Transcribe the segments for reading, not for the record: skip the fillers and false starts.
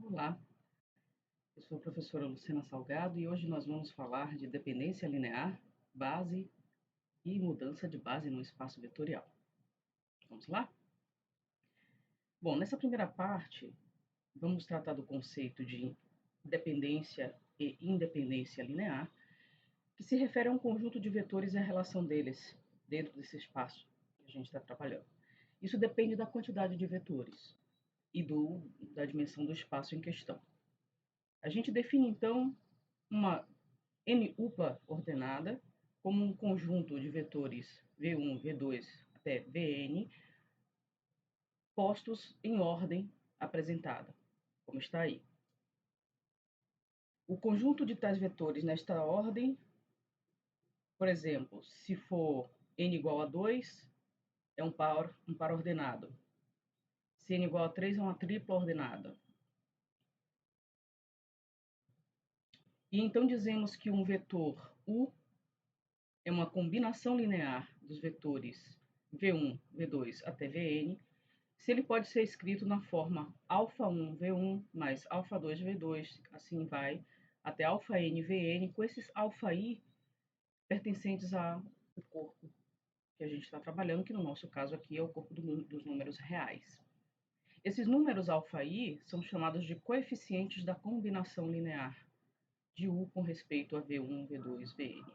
Olá, eu sou a professora Luciana Salgado e hoje nós vamos falar de dependência linear, base e mudança de base no espaço vetorial. Vamos lá? Bom, nessa primeira parte, vamos tratar do conceito de dependência e independência linear, que se refere a um conjunto de vetores e a relação deles dentro desse espaço que a gente está trabalhando. Isso depende da quantidade de vetores e da dimensão do espaço em questão. A gente define, então, uma N-upla ordenada como um conjunto de vetores V1, V2 até Vn postos em ordem apresentada, como está aí. O conjunto de tais vetores nesta ordem, por exemplo, se for n igual a 2, é um par ordenado. Se n igual a 3, é uma tripla ordenada. E então dizemos que um vetor U é uma combinação linear dos vetores V1, V2 até Vn, se ele pode ser escrito na forma α1 V1 mais α2 V2, assim vai, até αn Vn, com esses αi pertencentes ao corpo que a gente está trabalhando, que no nosso caso aqui é o corpo dos números reais. Esses números αi são chamados de coeficientes da combinação linear de U com respeito a V1, V2, Vn.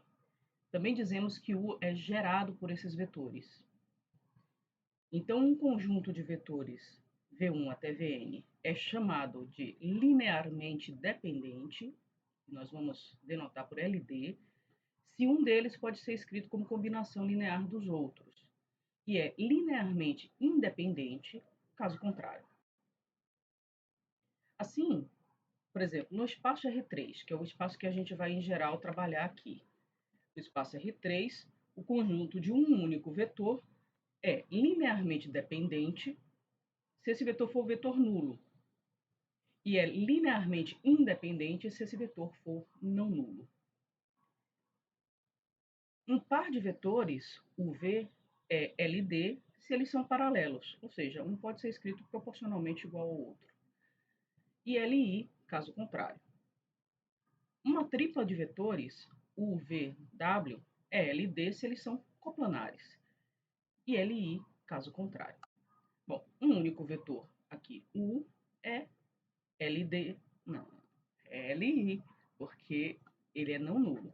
Também dizemos que U é gerado por esses vetores. Então, um conjunto de vetores V1 até Vn é chamado de linearmente dependente, nós vamos denotar por LD, se um deles pode ser escrito como combinação linear dos outros, e é linearmente independente, caso contrário. Assim, por exemplo, no espaço R3, que é o espaço que a gente vai, em geral, trabalhar aqui, no espaço R3, o conjunto de um único vetor é linearmente dependente se esse vetor for vetor nulo, e é linearmente independente se esse vetor for não nulo. Um par de vetores, UV, é LD, se eles são paralelos, ou seja, um pode ser escrito proporcionalmente igual ao outro. E LI, caso contrário. Uma tripla de vetores, UVW, é LD se eles são coplanares. E LI, caso contrário. Bom, um único vetor aqui, U, é LD, não, é LI, porque ele é não nulo.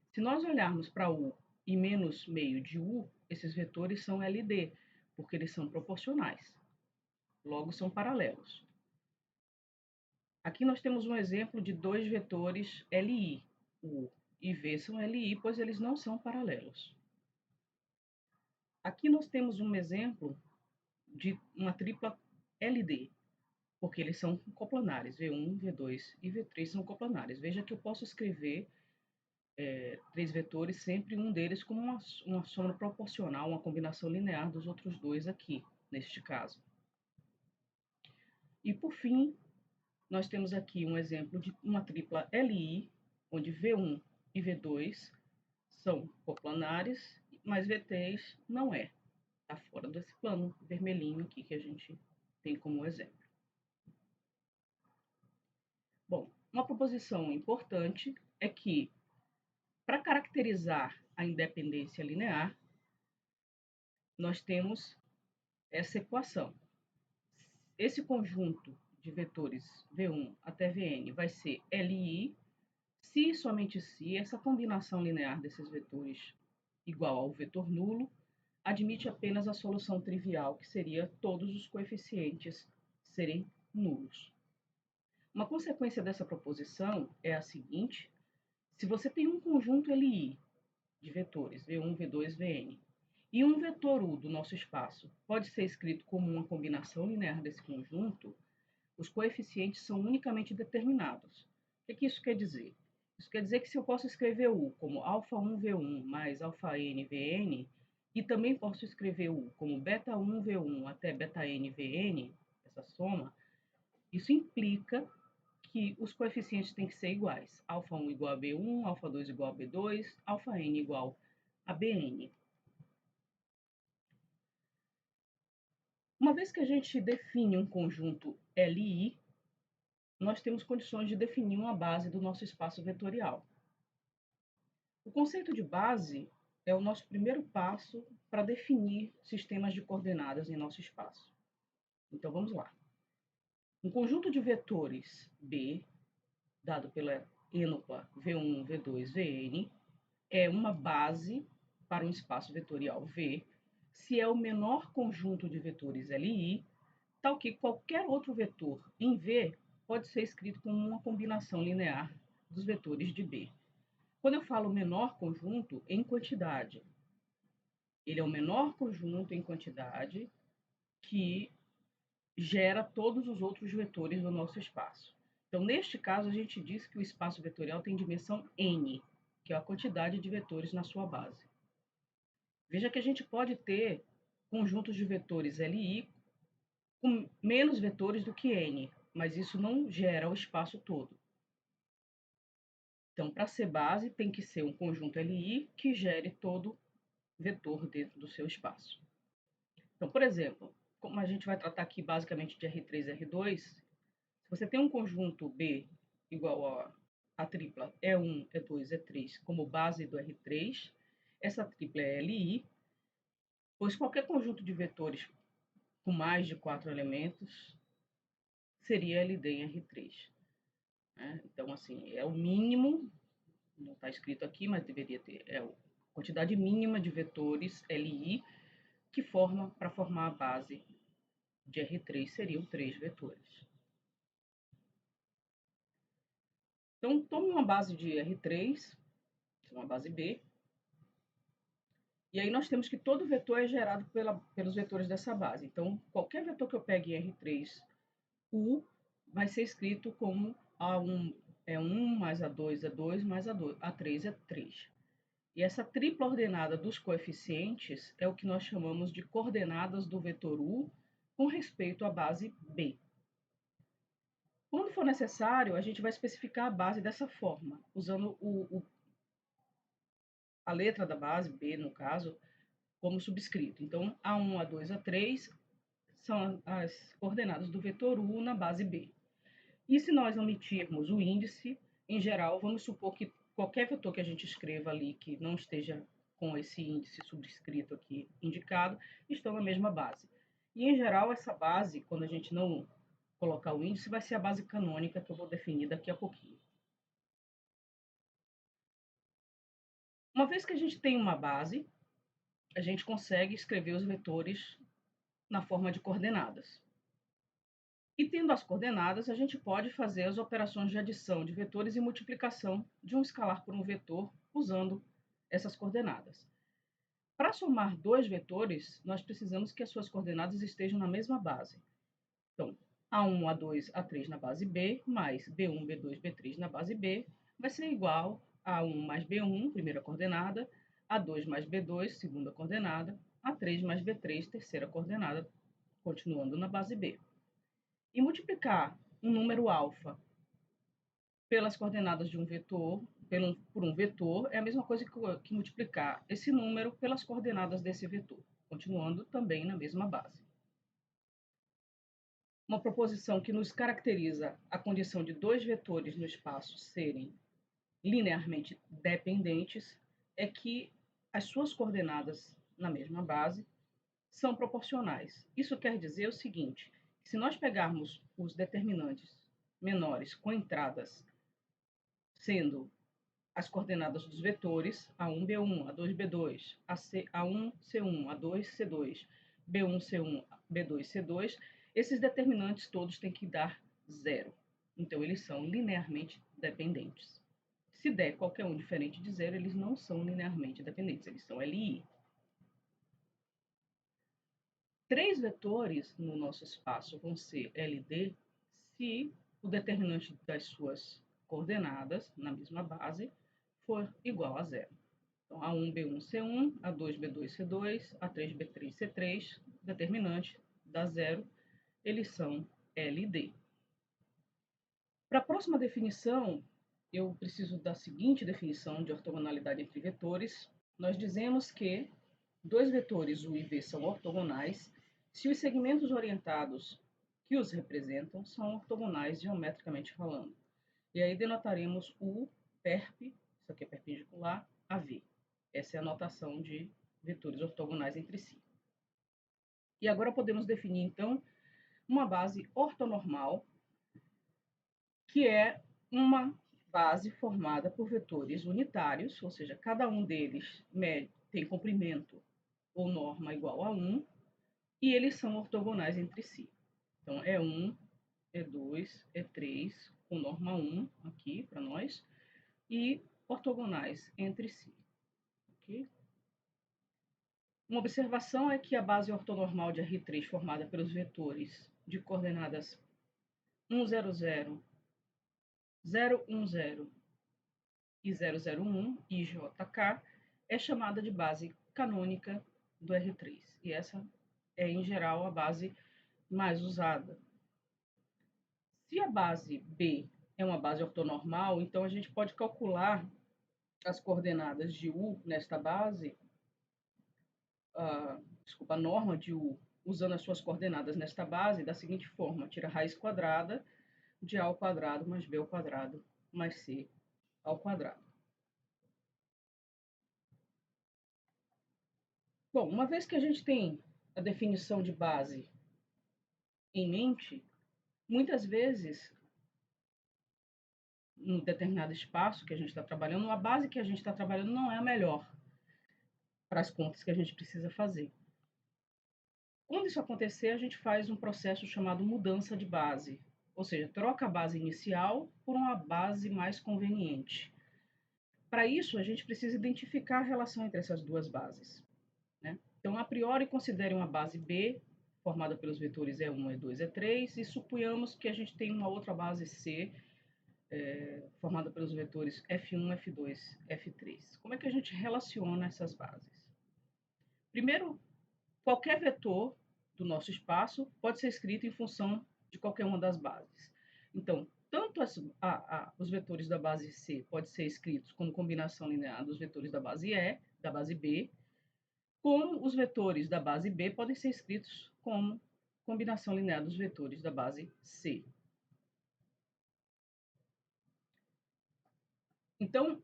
Se nós olharmos para U e menos meio de U, esses vetores são LD, porque eles são proporcionais, logo são paralelos. Aqui nós temos um exemplo de dois vetores LI. U e V são LI, pois eles não são paralelos. Aqui nós temos um exemplo de uma tripla LD, porque eles são coplanares, V1, V2 e V3 são coplanares. Veja que eu posso escrever três vetores, sempre um deles como uma soma proporcional, uma combinação linear dos outros dois aqui, neste caso. E, por fim, nós temos aqui um exemplo de uma tripla LI, onde V1 e V2 são coplanares, mas V3 não é. Está fora desse plano vermelhinho aqui que a gente tem como exemplo. Bom, uma proposição importante é que, para caracterizar a independência linear, nós temos essa equação. Esse conjunto de vetores V1 até Vn vai ser Li, se e somente se essa combinação linear desses vetores igual ao vetor nulo admite apenas a solução trivial, que seria todos os coeficientes serem nulos. Uma consequência dessa proposição é a seguinte: se você tem um conjunto Li de vetores V1, V2, Vn, e um vetor U do nosso espaço pode ser escrito como uma combinação linear desse conjunto, os coeficientes são unicamente determinados. O que isso quer dizer? Isso quer dizer que se eu posso escrever U como α1V1 mais αnVn, e também posso escrever U como beta1V1 até beta-nVn, essa soma, isso implica que os coeficientes têm que ser iguais. Alfa1 igual a B1, alfa2 igual a B2, alfa-n igual a Bn. Uma vez que a gente define um conjunto Li, nós temos condições de definir uma base do nosso espaço vetorial. O conceito de base é o nosso primeiro passo para definir sistemas de coordenadas em nosso espaço. Então, vamos lá. Um conjunto de vetores B, dado pela ênopa V1, V2, Vn, é uma base para um espaço vetorial V, se é o menor conjunto de vetores Li, tal que qualquer outro vetor em V pode ser escrito como uma combinação linear dos vetores de B. Quando eu falo menor conjunto, em quantidade, ele é o menor conjunto em quantidade que gera todos os outros vetores do nosso espaço. Então, neste caso, a gente diz que o espaço vetorial tem dimensão n, que é a quantidade de vetores na sua base. Veja que a gente pode ter conjuntos de vetores Li com menos vetores do que n, mas isso não gera o espaço todo. Então, para ser base, tem que ser um conjunto Li que gere todo vetor dentro do seu espaço. Então, por exemplo, como a gente vai tratar aqui basicamente de R3 e R2, se você tem um conjunto B igual a tripla E1, E2, E3 como base do R3, essa tripla é Li, pois qualquer conjunto de vetores com mais de 4 elementos seria LD em R3. Né? Então, assim, é o mínimo, não está escrito aqui, mas deveria ter, é a quantidade mínima de vetores Li que forma para formar a base de R3 seriam 3 vetores. Então, tome uma base de R3, uma base B, e aí nós temos que todo vetor é gerado pelos vetores dessa base. Então, qualquer vetor que eu pegue em R3, U vai ser escrito como A1 é 1, mais A2 é 2, mais A3 é 3. E essa tripla ordenada dos coeficientes é o que nós chamamos de coordenadas do vetor U com respeito à base B. Quando for necessário, a gente vai especificar a base dessa forma, usando a letra da base, B no caso, como subscrito. Então, A1, A2, A3 são as coordenadas do vetor U na base B. E se nós omitirmos o índice, em geral, vamos supor que qualquer vetor que a gente escreva ali que não esteja com esse índice subscrito aqui indicado, estão na mesma base. E, em geral, essa base, quando a gente não colocar o índice, vai ser a base canônica que eu vou definir daqui a pouquinho. Uma vez que a gente tem uma base, a gente consegue escrever os vetores na forma de coordenadas. E tendo as coordenadas, a gente pode fazer as operações de adição de vetores e multiplicação de um escalar por um vetor usando essas coordenadas. Para somar dois vetores, nós precisamos que as suas coordenadas estejam na mesma base. Então, A1, A2, A3 na base B, mais B1, B2, B3 na base B, vai ser igual a A1 mais B1, primeira coordenada, A2 mais B2, segunda coordenada, A3 mais B3, terceira coordenada, continuando na base B. E multiplicar um número alfa pelas coordenadas de um vetor, por um vetor, é a mesma coisa que multiplicar esse número pelas coordenadas desse vetor, continuando também na mesma base. Uma proposição que nos caracteriza a condição de dois vetores no espaço serem linearmente dependentes é que as suas coordenadas na mesma base são proporcionais. Isso quer dizer o seguinte: se nós pegarmos os determinantes menores com entradas sendo as coordenadas dos vetores A1, B1, A2, B2, A1, C1, A2, C2, B1, C1, B2, C2, esses determinantes todos têm que dar zero. Então, eles são linearmente dependentes. Se der qualquer um diferente de zero, eles não são linearmente dependentes, eles são LI. Três vetores no nosso espaço vão ser LD se o determinante das suas coordenadas, na mesma base, for igual a zero. Então, A1, B1, C1, A2, B2, C2, A3, B3, C3, determinante dá zero, eles são LD. Para a próxima definição, eu preciso da seguinte definição de ortogonalidade entre vetores. Nós dizemos que dois vetores U e V são ortogonais se os segmentos orientados que os representam são ortogonais geometricamente falando. E aí denotaremos o perp, isso aqui é perpendicular, a V. Essa é a notação de vetores ortogonais entre si. E agora podemos definir, então, uma base ortonormal, que é uma base formada por vetores unitários, ou seja, cada um deles tem comprimento ou norma igual a 1, e eles são ortogonais entre si. Então, E1, E2, E3, com norma 1 aqui para nós, e ortogonais entre si. Okay? Uma observação é que a base ortonormal de R3, formada pelos vetores de coordenadas 1, 0, 0, 0, 1, 0 e 0, 0, 1, IJK, é chamada de base canônica do R3. E essa é, em geral, a base mais usada. Se a base B é uma base ortonormal, então a gente pode calcular as coordenadas de U nesta base, a norma de U, usando as suas coordenadas nesta base, da seguinte forma: tira a raiz quadrada de A ao quadrado mais B ao quadrado mais C ao quadrado. Bom, uma vez que a gente tem a definição de base em mente, muitas vezes, em determinado espaço que a gente está trabalhando, a base que a gente está trabalhando não é a melhor para as contas que a gente precisa fazer. Quando isso acontecer, a gente faz um processo chamado mudança de base, ou seja, troca a base inicial por uma base mais conveniente. Para isso, a gente precisa identificar a relação entre essas duas bases, né? Então, a priori, considere uma base B, formada pelos vetores E1, E2, E3, e suponhamos que a gente tem uma outra base C, formada pelos vetores F1, F2, F3. Como é que a gente relaciona essas bases? Primeiro, qualquer vetor do nosso espaço pode ser escrito em função de qualquer uma das bases. Então, tanto os vetores da base C podem ser escritos como combinação linear dos vetores da base E, da base B, como os vetores da base B podem ser escritos como combinação linear dos vetores da base C. Então,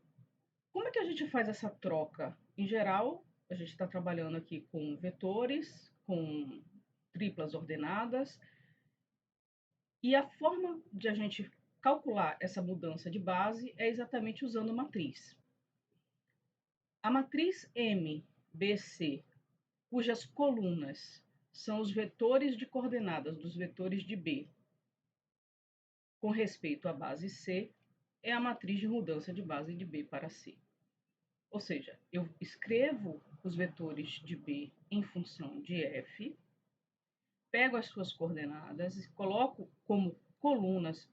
como é que a gente faz essa troca? Em geral, a gente está trabalhando aqui com vetores, com triplas ordenadas, e a forma de a gente calcular essa mudança de base é exatamente usando matriz. A matriz MBC, cujas colunas são os vetores de coordenadas dos vetores de B com respeito à base C, é a matriz de mudança de base de B para C. Ou seja, eu escrevo os vetores de B em função de F, pego as suas coordenadas e coloco como colunas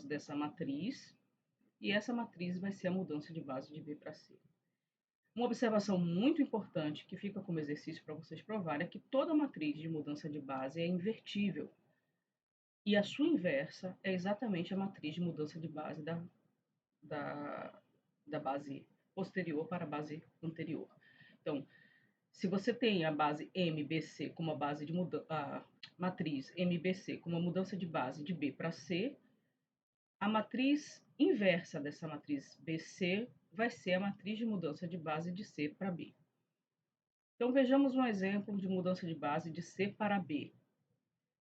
dessa matriz, e essa matriz vai ser a mudança de base de B para C. Uma observação muito importante que fica como exercício para vocês provarem é que toda matriz de mudança de base é invertível. E a sua inversa é exatamente a matriz de mudança de base da base posterior para a base anterior. Então, se você tem a base MBC como a base de a matriz MBC como a mudança de base de B para C, a matriz inversa dessa matriz BC vai ser a matriz de mudança de base de C para B. Então, vejamos um exemplo de mudança de base de C para B.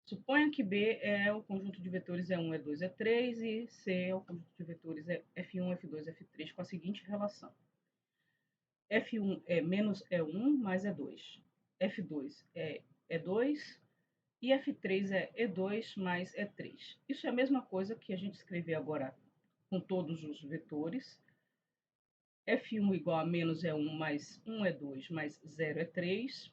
Suponha que B é o conjunto de vetores E1, E2, E3 e C é o conjunto de vetores F1, F2, F3 com a seguinte relação. F1 é menos E1 mais E2. F2 é E2 e F3 é E2 mais E3. Isso é a mesma coisa que a gente escrever agora com todos os vetores. F1 igual a menos E1 mais 1 E2 mais 0 E3.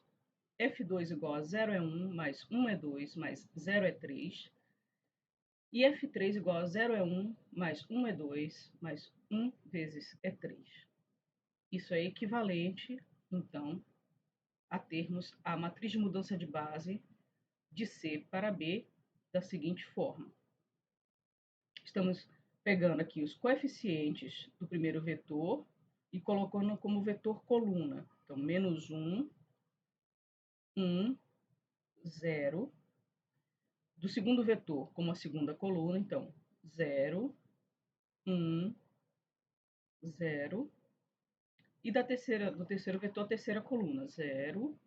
F2 igual a 0 E1 mais 1 E2 mais 0 E3. E F3 igual a 0 E1 mais 1 E2 mais 1 vezes E3. Isso é equivalente, então, a termos a matriz de mudança de base de C para B da seguinte forma. Estamos pegando aqui os coeficientes do primeiro vetor e colocando como vetor coluna. Então, menos 1, 1, 0, do segundo vetor como a segunda coluna, então, 0, 1, 0. E do terceiro vetor, a terceira coluna, 0,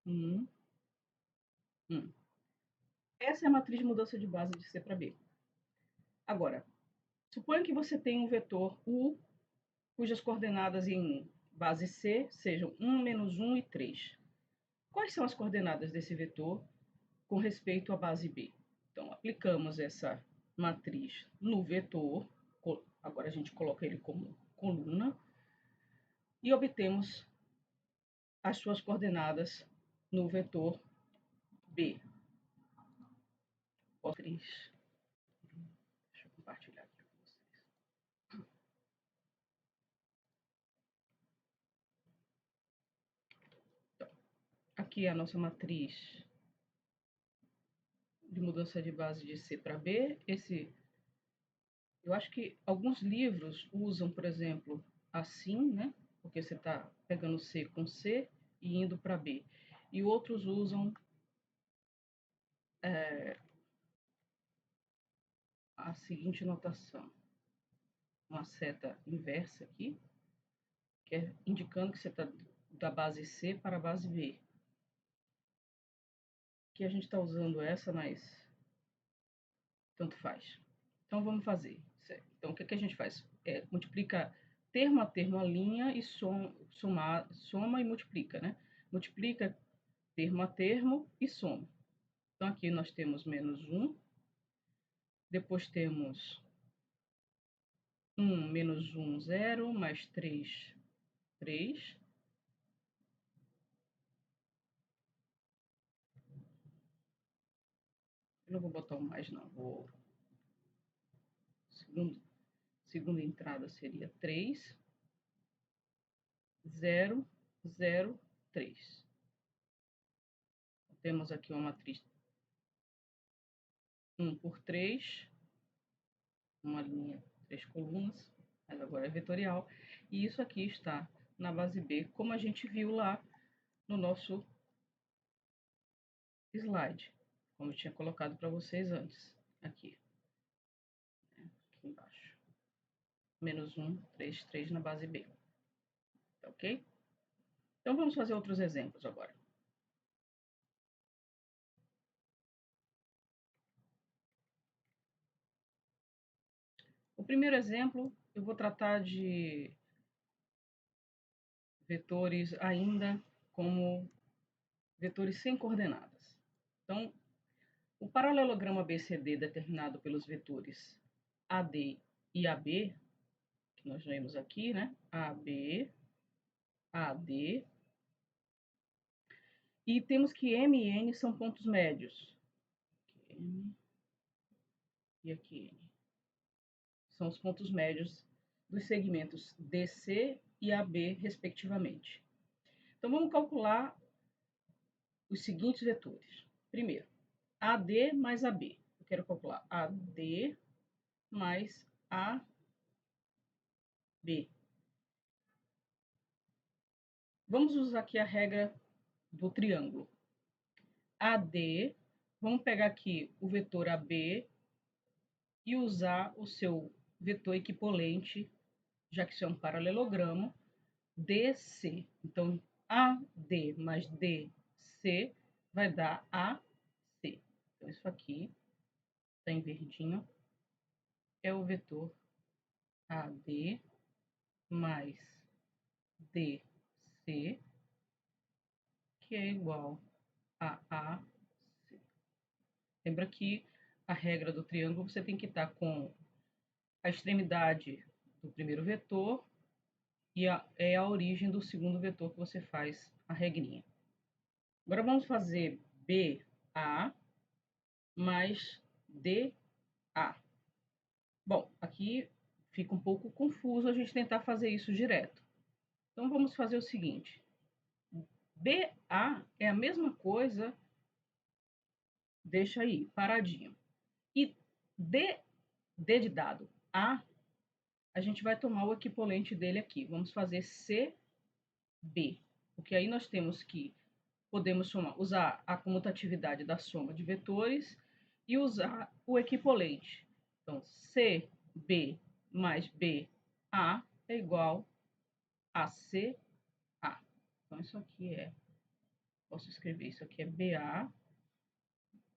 1, 1. Essa é a matriz de mudança de base de C para B. Agora, suponha que você tem um vetor U, cujas coordenadas em base C sejam 1, menos 1 e 3. Quais são as coordenadas desse vetor com respeito à base B? Então, aplicamos essa matriz no vetor, agora a gente coloca ele como coluna, e obtemos as suas coordenadas no vetor B. Matriz. Deixa eu compartilhar aqui com vocês. Então, aqui é a nossa matriz de mudança de base de C para B. Eu acho que alguns livros usam, por exemplo, assim, né? Porque você está pegando C com C e indo para B. E outros usam a seguinte notação. Uma seta inversa aqui, que é indicando que você está da base C para a base B. Que a gente está usando essa, mas tanto faz. Então, vamos fazer. Então, o que a gente faz? Multiplica termo a termo a linha e soma e multiplica, né? Multiplica termo a termo e soma. Então, aqui nós temos menos 1. Depois temos 1 menos 1, 0, mais 3, 3. Eu não vou botar o mais, não. Segunda entrada seria 3, 0, 0, 3. Temos aqui uma matriz 1 por 3, uma linha, 3 colunas, mas agora é vetorial. E isso aqui está na base B, como a gente viu lá no nosso slide, como eu tinha colocado para vocês antes, aqui, aqui embaixo. Menos 1, 3, 3 na base B. Tá ok? Então, vamos fazer outros exemplos agora. O primeiro exemplo, eu vou tratar de vetores ainda como vetores sem coordenadas. Então, o paralelogramo ABCD determinado pelos vetores AD e AB, que nós vemos aqui, né? AB, AD. E temos que M e N são pontos médios. M e aqui N. São os pontos médios dos segmentos DC e AB, respectivamente. Então, vamos calcular os seguintes vetores. Primeiro, AD mais AB. Eu quero calcular AD mais AB. Vamos usar aqui a regra do triângulo. AD, vamos pegar aqui o vetor AB e usar o seu vetor equipolente, já que isso é um paralelogramo, DC. Então, AD mais DC vai dar AC. Então, isso aqui está em verdinho, é o vetor AD mais DC, que é igual a AC. Lembra que a regra do triângulo você tem que estar com a extremidade do primeiro vetor e é a origem do segundo vetor que você faz a regrinha. Agora vamos fazer BA mais DA. Bom, aqui fica um pouco confuso a gente tentar fazer isso direto. Então vamos fazer o seguinte. BA é a mesma coisa, deixa aí, paradinho. E D de dado, a gente vai tomar o equipolente dele aqui. Vamos fazer CB, porque aí nós temos que podemos usar a comutatividade da soma de vetores e usar o equipolente. Então, CB mais BA é igual a CA. Então, isso aqui posso escrever, isso aqui é BA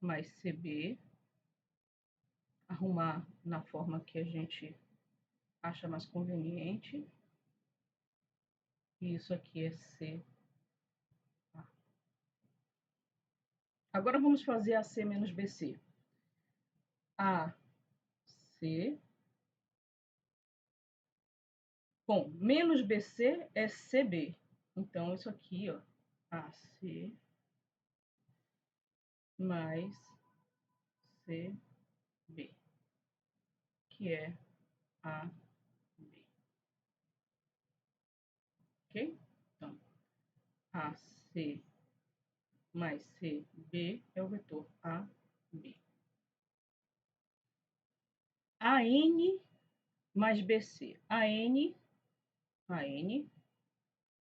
mais CB, arrumar na forma que a gente acha mais conveniente. E isso aqui é CA. Agora vamos fazer AC menos BC. AC. Bom, menos BC é CB. Então, isso aqui, ó, AC mais CB, que é AB. Ok? Então, AC mais CB é o vetor AB. AN mais BC. AN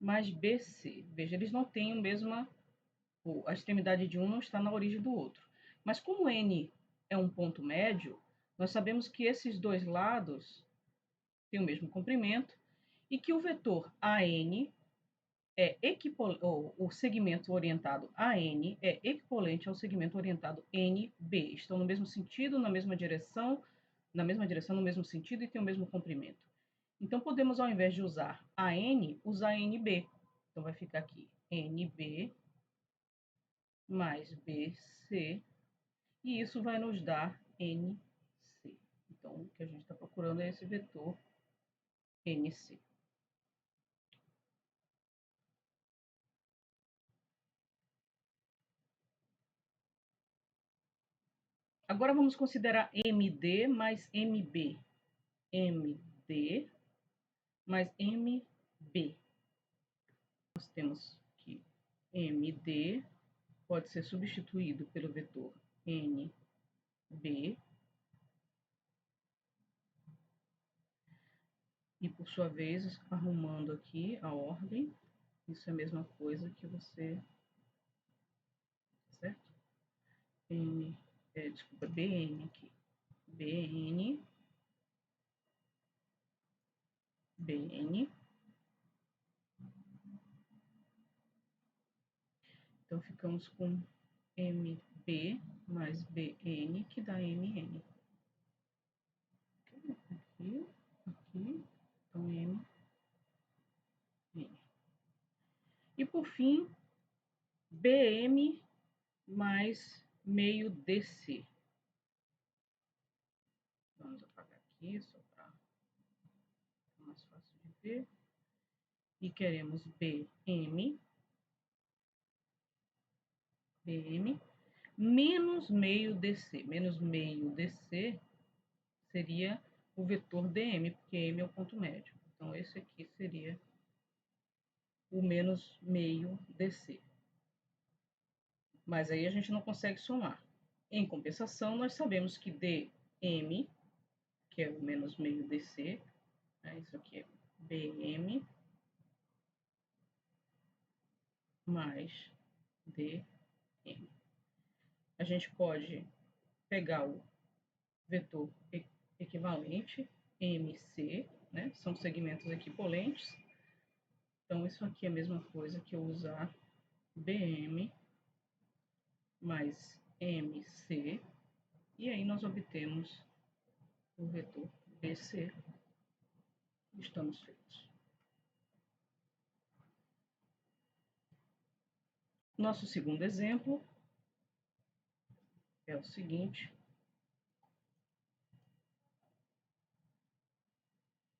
mais BC. Veja, eles não têm a mesma... A extremidade de um não está na origem do outro. Mas como N é um ponto médio, nós sabemos que esses dois lados têm o mesmo comprimento e que o vetor AN o segmento orientado AN é equivalente ao segmento orientado NB. Estão no mesmo sentido, na mesma direção, no mesmo sentido e têm o mesmo comprimento. Então, podemos, ao invés de usar AN, usar NB. Então, vai ficar aqui NB mais BC, e isso vai nos dar NC. Então, o que a gente está procurando é esse vetor NC. Agora vamos considerar MD mais MB. MD mais MB. Nós temos que MD pode ser substituído pelo vetor NB. E, por sua vez, arrumando aqui a ordem, isso é a mesma coisa que você... Certo? Desculpa, BN aqui. BN. Então, ficamos com MB mais BN, que dá MN. Aqui, aqui. Então, MN. E, por fim, BM mais meio DC. Vamos apagar aqui, só para ficar mais fácil de ver. E queremos BM menos meio DC. Menos meio DC seria o vetor DM, porque M é o ponto médio. Então, esse aqui seria o menos meio DC. Mas aí a gente não consegue somar. Em compensação, nós sabemos que DM, que é o menos meio DC, né, isso aqui é BM mais DM. A gente pode pegar o vetor equivalente, MC, né? São segmentos equipolentes. Então, isso aqui é a mesma coisa que eu usar BM mais MC, e aí nós obtemos o vetor BC. Estamos feitos. Nosso segundo exemplo é o seguinte.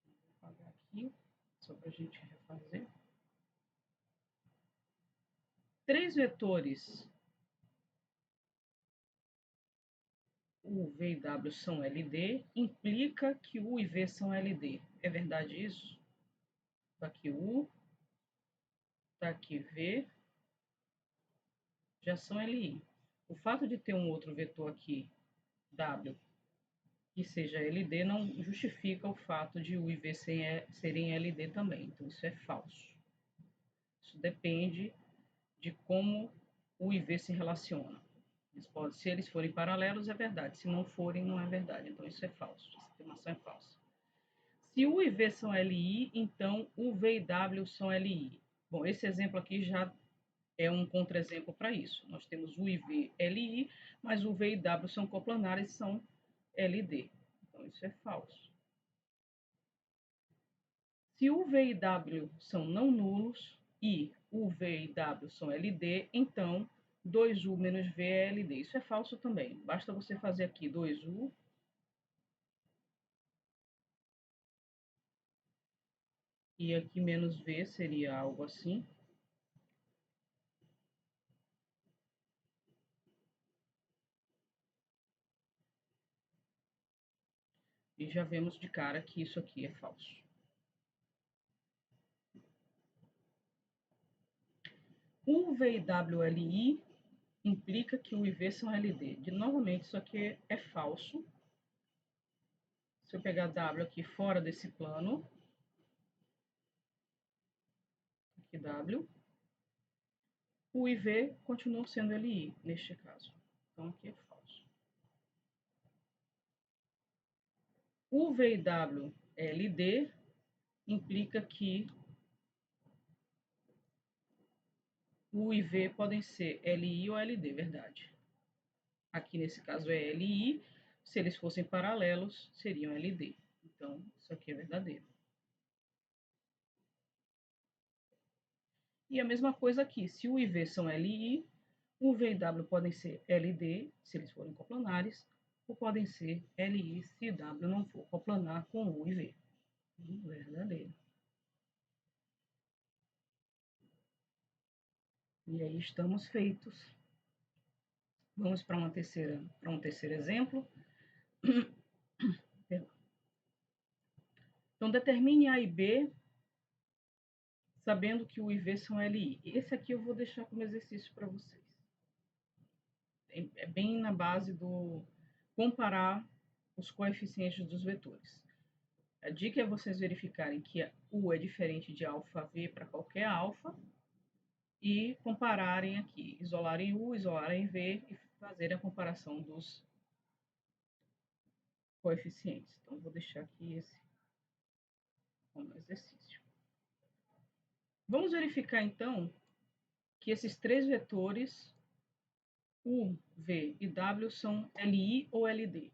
Vou apagar aqui, só para a gente refazer. 3 vetores U, V e W são LD, implica que U e V são LD. É verdade isso? Está aqui U, está aqui V, já são LI. O fato de ter um outro vetor aqui, W, que seja LD, não justifica o fato de U e V serem LD também. Então, isso é falso. Isso depende de como U e V se relacionam. Se eles forem paralelos, é verdade. Se não forem, não é verdade. Então, isso é falso. Essa afirmação é falsa. Se U e V são LI, então U, V e W são LI. Bom, esse exemplo aqui já é um contra-exemplo para isso. Nós temos U e V LI, mas U, V e W são coplanares e são LD. Então, isso é falso. Se U, V e W são não nulos e U, V e W são LD, então 2U menos V é LD. Isso é falso também. Basta você fazer aqui 2U e aqui menos V seria algo assim. E já vemos de cara que isso aqui é falso. U, V e W, LI implica que U e V são LD. Novamente, isso aqui é falso. Se eu pegar W aqui fora desse plano, aqui W, U e V continuam sendo LI neste caso. Então, aqui é falso. U, V e W, LD implica que U e V podem ser LI ou LD, verdade. Aqui nesse caso é LI, se eles fossem paralelos, seriam LD. Então, isso aqui é verdadeiro. E a mesma coisa aqui, se U e V são LI, U, V e W podem ser LD, se eles forem coplanares, ou podem ser LI, se W não for coplanar com U e V. Verdadeiro. E aí estamos feitos. Vamos para um terceiro exemplo. Então, determine A e B, sabendo que U e V são LI. Esse aqui eu vou deixar como exercício para vocês. É bem na base do comparar os coeficientes dos vetores. A dica é vocês verificarem que U é diferente de alfa V para qualquer alfa e compararem aqui, isolarem U, isolarem V e fazerem a comparação dos coeficientes. Então, vou deixar aqui esse como exercício. Vamos verificar, então, que esses três vetores, U, V e W, são LI ou LD.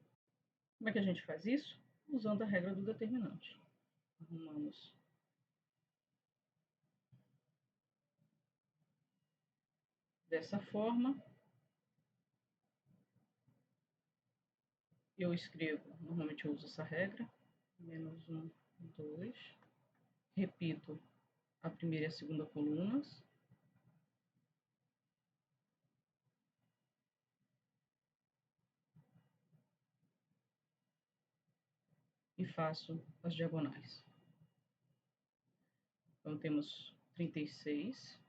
Como é que a gente faz isso? Usando a regra do determinante. Arrumamos dessa forma. Eu escrevo, normalmente eu uso essa regra, menos 1, 2. Repito a primeira e a segunda colunas. E faço as diagonais. Então, temos 36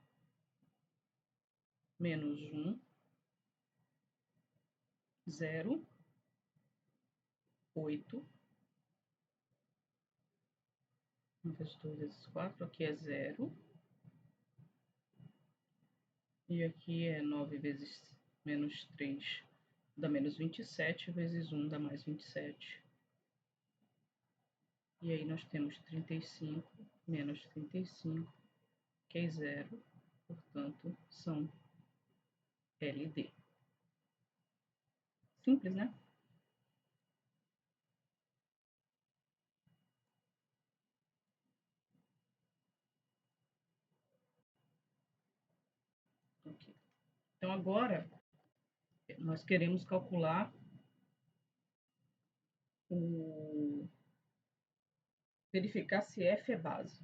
menos 1, 0, 8. 1 vezes 2 vezes 4, aqui é 0. E aqui é 9 vezes menos 3 dá menos 27, vezes 1 dá mais 27. E aí nós temos 35 menos 35, que é 0, portanto, são LD. Simples, né? Okay. Então, agora, nós queremos calcular verificar se F é base.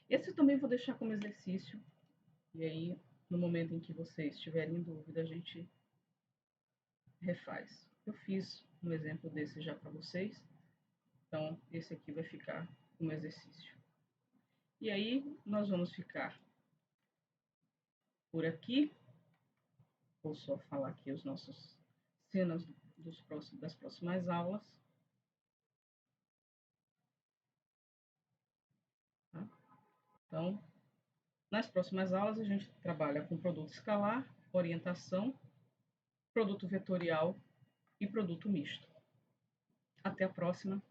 Esse eu também vou deixar como exercício, e aí, no momento em que vocês estiverem em dúvida, a gente refaz. Eu fiz um exemplo desse já para vocês, então esse aqui vai ficar como exercício. E aí, nós vamos ficar por aqui. Vou só falar aqui os nossos cenas das próximas aulas. Tá? Então, nas próximas aulas, a gente trabalha com produto escalar, orientação produto vetorial e produto misto. Até a próxima.